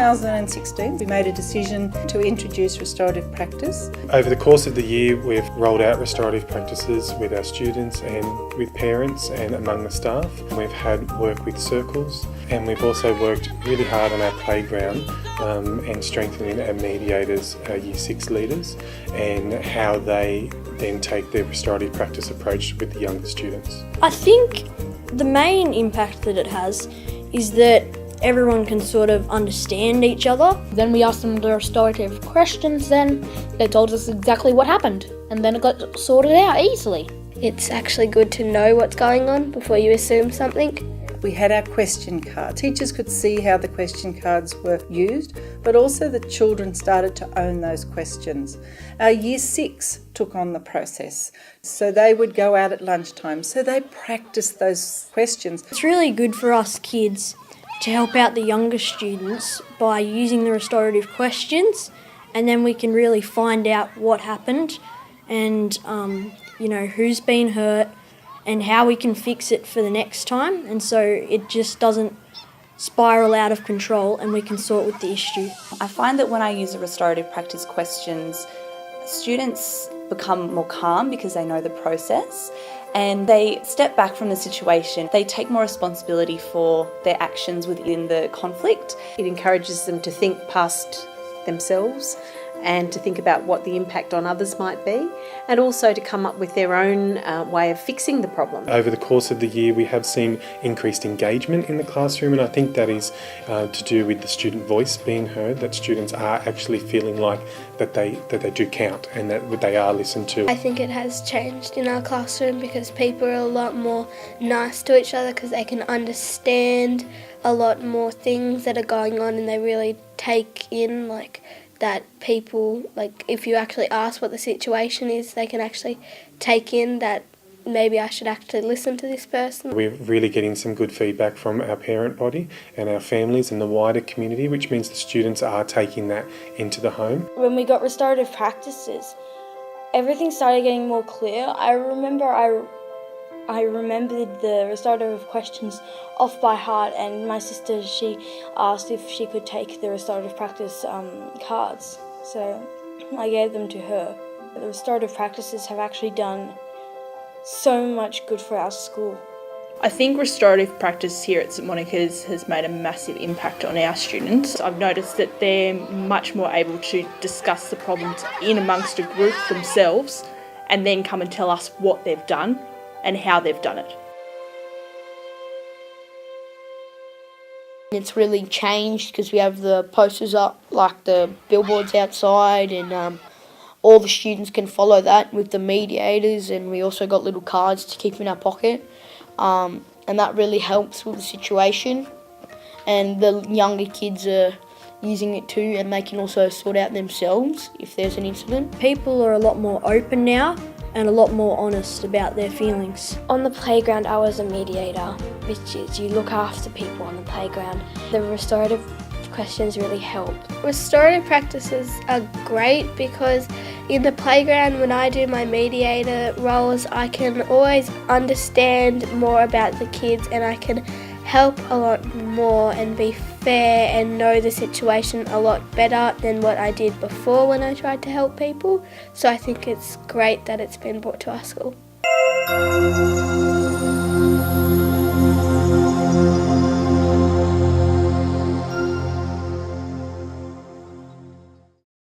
2016, we made a decision to introduce restorative practice. Over the course of the year, we've rolled out restorative practices with our students and with parents and among the staff. We've had work with circles, and we've also worked really hard on our playground and strengthening our mediators, our Year 6 leaders, and how they then take their restorative practice approach with the younger students. I think the main impact that it has is that everyone can sort of understand each other. Then we asked them the restorative questions, then they told us exactly what happened, and then it got sorted out easily. It's actually good to know what's going on before you assume something. We had our question cards. Teachers could see how the question cards were used, but also the children started to own those questions. Our Year 6 took on the process. So they would go out at lunchtime, so they practiced those questions. It's really good for us kids to help out the younger students by using the restorative questions, and then we can really find out what happened and who's been hurt and how we can fix it for the next time, and so it just doesn't spiral out of control and we can sort with the issue. I find that when I use the restorative practice questions, students become more calm because they know the process and they step back from the situation. They take more responsibility for their actions within the conflict. It encourages them to think past themselves and to think about what the impact on others might be, and also to come up with their own way of fixing the problem. Over the course of the year, we have seen increased engagement in the classroom, and I think that is to do with the student voice being heard, that students are actually feeling like that they do count and that they are listened to. I think it has changed in our classroom because people are a lot more nice to each other because they can understand a lot more things that are going on, and they really take in that people, if you actually ask what the situation is, they can actually take in that maybe I should actually listen to this person. We're really getting some good feedback from our parent body and our families and the wider community, which means the students are taking that into the home. When we got restorative practices, everything started getting more clear. I remembered the restorative questions off by heart, and my sister, she asked if she could take the restorative practice cards, so I gave them to her. The restorative practices have actually done so much good for our school. I think restorative practice here at St Monica's has made a massive impact on our students. I've noticed that they're much more able to discuss the problems in amongst a group themselves and then come and tell us what they've done and how they've done it. It's really changed because we have the posters up, like the billboards outside, and all the students can follow that with the mediators, and we also got little cards to keep in our pocket, and that really helps with the situation. And the younger kids are using it too, and they can also sort out themselves if there's an incident. People are a lot more open now and a lot more honest about their feelings. On the playground, I was a mediator, which is you look after people on the playground. The restorative questions really help. Restorative practices are great because in the playground, when I do my mediator roles, I can always understand more about the kids, and I can help a lot more and be fair and know the situation a lot better than what I did before when I tried to help people. So I think it's great that it's been brought to our school.